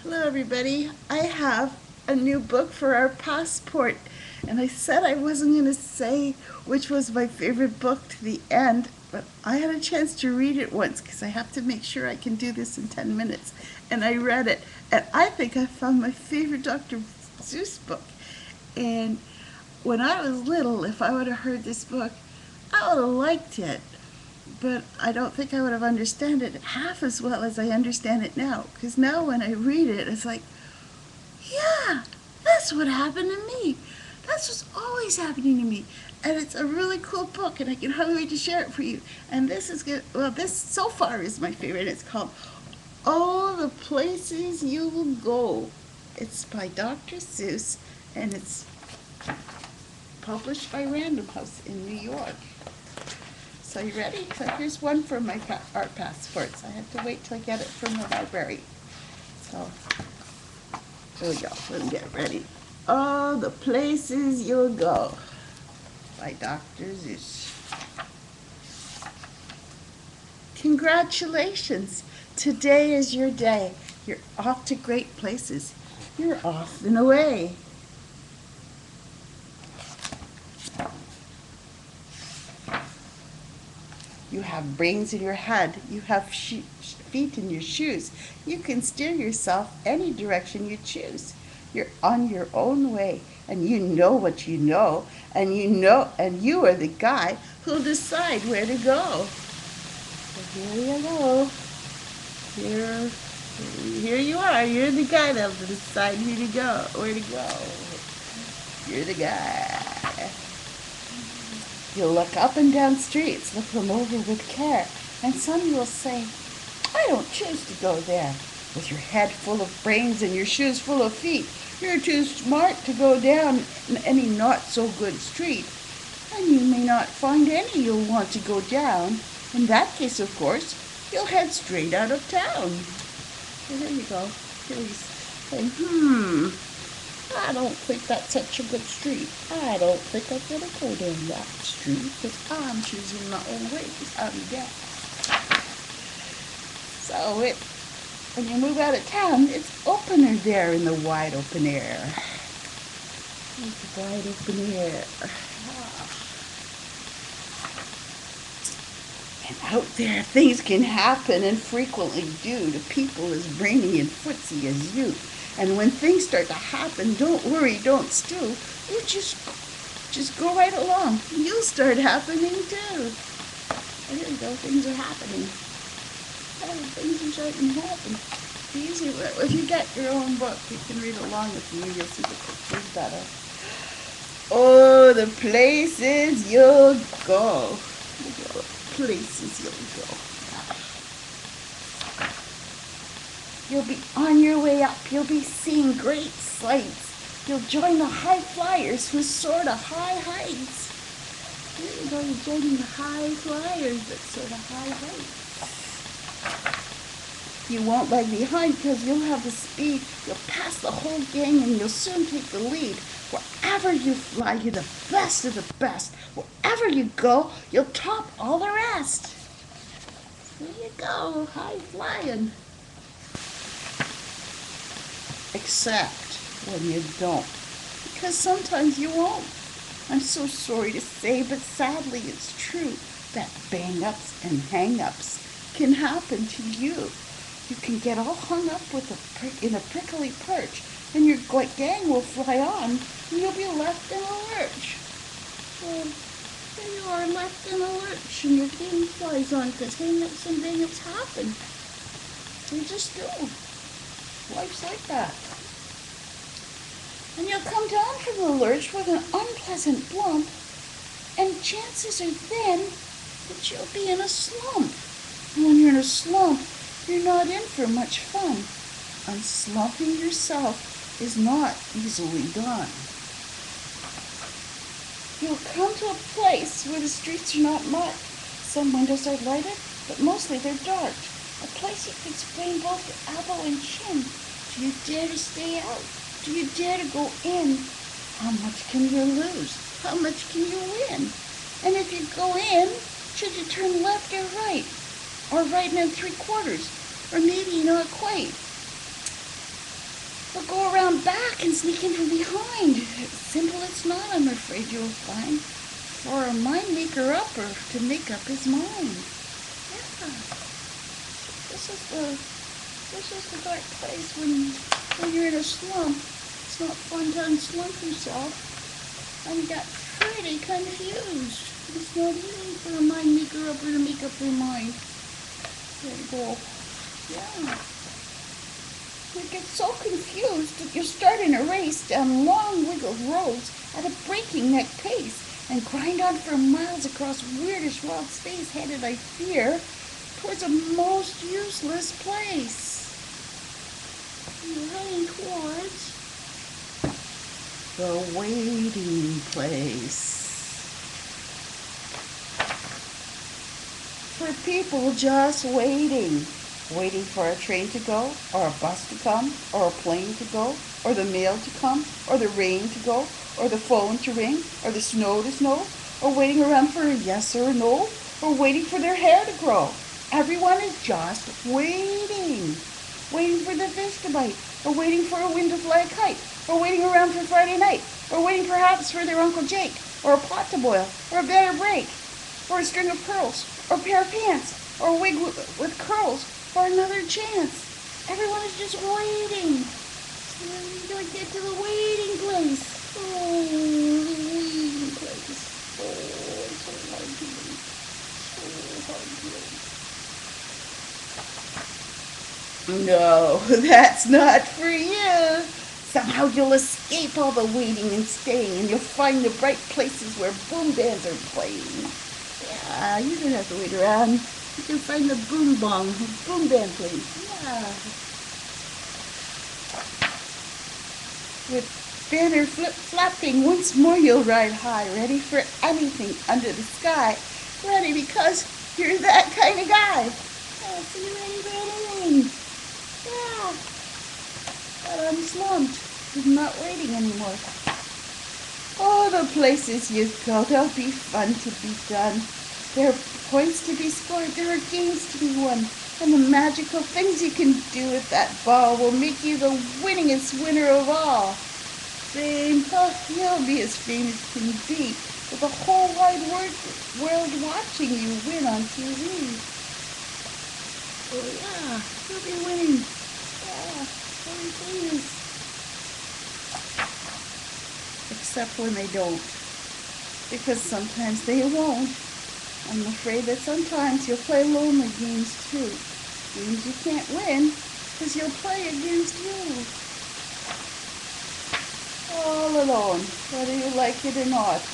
Hello, everybody. I have a new book for our passport, and I said I wasn't going to say which was my favorite book to the end, but I had a chance to read it once because I have to make sure I can do this in 10 minutes. And I read it, and I think I found my favorite Dr. Seuss book. And when I was little, if I would have heard this book, I would have liked it, but I don't think I would have understood it half as well as I understand it now. Because now when I read it, it's like, yeah, that's what happened to me. That's what's always happening to me. And it's a really cool book, and I can hardly wait to share it for you. And this is good. Well, this so far is my favorite. It's called All the Places You Will Go. It's by Dr. Seuss, and it's published by Random House in New York. So you ready? So here's one for my art passports. I have to wait till I get it from the library. So here we go. Let me get ready. All the places you'll go by Dr. Seuss. Congratulations! Today is your day. You're off to great places. You're off and away. You have brains in your head. You have feet in your shoes. You can steer yourself any direction you choose. You're on your own way, and you know what you know, and you are the guy who'll decide where to go. So here you go. Here you are. You're the guy that'll decide where to go. You're the guy. You'll look up and down streets, look them over with care, and some you will say, I don't choose to go there. With your head full of brains and your shoes full of feet, you're too smart to go down any not-so-good street, and you may not find any you'll want to go down. In that case, of course, you'll head straight out of town. So there you go. Here he's saying, I don't think that's such a good street. I don't think I'm going to go down that street because I'm choosing my own ways. I'm deaf. So when you move out of town, it's opener there in the wide open air. It's the wide open air. And out there, things can happen and frequently do to people as brainy and footsy as you. And when things start to happen, don't worry, don't stew. You just go right along. You'll start happening too. And here you go, things are happening. Things are starting to happen. Easy. If you get your own book, you can read along with me. You'll see the pictures better. Oh, the places you'll go. Places you'll go. You'll be on your way up. You'll be seeing great sights. You'll join the high flyers who soar to high heights. There you go. You're joining the high flyers that soar to high heights. You won't lag behind because you'll have the speed. You'll pass the whole gang and you'll soon take the lead. Wherever you fly, you're the best of the best. Wherever you go, you'll top all the rest. There you go, high flying. Except when you don't, because sometimes you won't. I'm so sorry to say, but sadly it's true that bang-ups and hang-ups can happen to you. You can get all hung up with in a prickly perch, and your gang will fly on, and you'll be left in a lurch. Well, there you are, left in a lurch, and your gang flies on because hang-ups and bang-ups happen. They just do. Life's like that. And you'll come down from the lurch with an unpleasant bump, and chances are then that you'll be in a slump. And when you're in a slump, you're not in for much fun. Unslumping yourself is not easily done. You'll come to a place where the streets are not marked. Some windows are lighted, but mostly they're dark. A place you can sprain both your elbow and chin. Do you dare to stay out? Do you dare to go in? How much can you lose? How much can you win? And if you go in, should you turn left or right? Or right and 3/4? Or maybe not quite. around back and sneak in from behind. Simple it's not, I'm afraid you'll find, for a mind maker upper to make up his mind. Yeah. This is the dark place when you're in a slump. It's not fun to unslump yourself. And you got pretty confused. It's not easy for a mind maker upper to make up their mind. There you go. Yeah. You get so confused that you're starting a race down long wiggled roads at a breaking neck pace and grind on for miles across weirdish wild space headed, I fear, towards a most useless place. You're heading towards the waiting place. For people just waiting. Waiting for a train to go, or a bus to come, or a plane to go, or the mail to come, or the rain to go, or the phone to ring, or the snow to snow, or waiting around for a yes or a no, or waiting for their hair to grow. Everyone is just waiting. Waiting for the fish to bite, or waiting for a wind to fly a kite, or waiting around for Friday night, or waiting perhaps for their Uncle Jake, or a pot to boil, or a bed or break, or a string of pearls, or a pair of pants, or a wig with curls, or another chance. Everyone is just waiting. So you gotta get to the waiting place. Oh, the waiting place. Oh, it's so hard to wait. So hard to wait. No, that's not for you. Somehow you'll escape all the waiting and staying, and you'll find the bright places where boom bands are playing. Yeah, you don't have to wait around. You can find the boom band playing. Yeah. With banner flapping, once more you'll ride high, ready for anything under the sky. Ready because you're that kind of guy. Yeah, so you're ready for anything. Yeah. But I'm slumped. I'm not waiting anymore. Oh, the places you go, they'll be fun to be done. There are points to be scored, there are games to be won, and the magical things you can do with that ball will make you the winningest winner of all. Fame, oh, you'll be as famous as can be, with the whole wide world watching you win on TV. Oh yeah, you'll be winning. Yeah, you'll be famous. Except when they don't, because sometimes they won't. I'm afraid that sometimes you'll play lonely games too. Games you can't win because you'll play against you. All alone, whether you like it or not.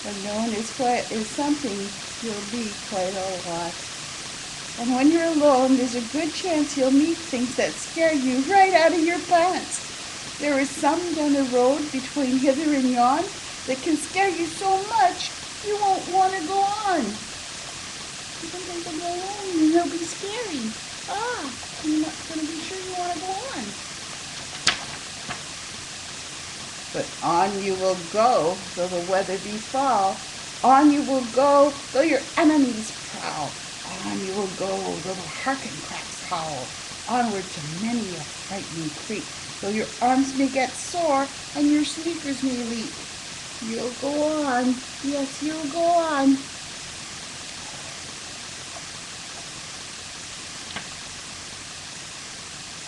Alone is something you'll be quite a lot. And when you're alone, there's a good chance you'll meet things that scare you right out of your pants. There is some down the road between hither and yon that can scare you so much you won't want to go on. Sometimes they'll go alone and they'll be scary. You're not going to be sure you want to go on. But on you will go, though the weather befall. On you will go, though your enemies prowl. On you will go, though the harken cracks howl. Onward to many a frightening creek, though your arms may get sore and your sneakers may leak. You'll go on. Yes, you'll go on.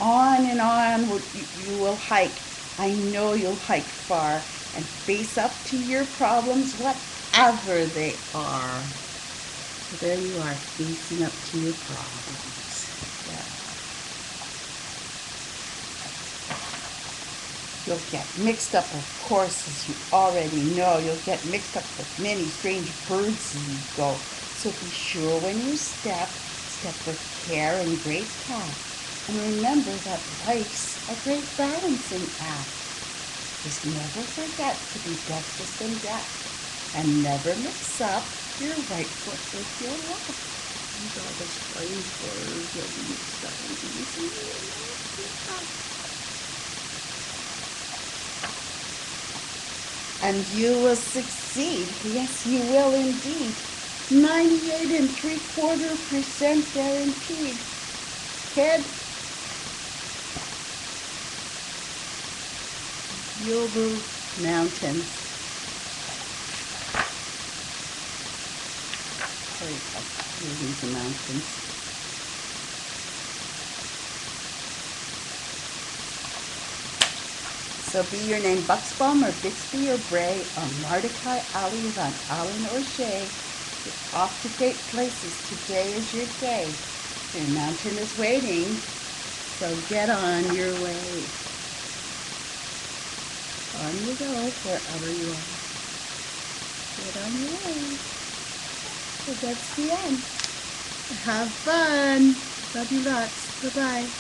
On and on you will hike. I know you'll hike far and face up to your problems, whatever they are. So there you are, facing up to your problems. Yeah. You'll get mixed up, of course, as you already know. You'll get mixed up with many strange birds as you go. So be sure when you step with care and great tact. And remember that life's a great balancing act. Just never forget to be dexterous and deft. And never mix up your right foot with your left. These are all the strange words that we mixed up into using. And you will succeed. Yes, you will indeed. 98.75% guaranteed. Kid, you'll move mountains. Sorry, moving the mountains. So be your name Buxbaum or Bixby or Bray or Mordecai, Ali, Van Allen or Shay. You're off to great places. Today is your day. Your mountain is waiting. So get on your way. On you go, wherever you are. Get on your way. So that's the end. Have fun. Love you lots. Bye-bye.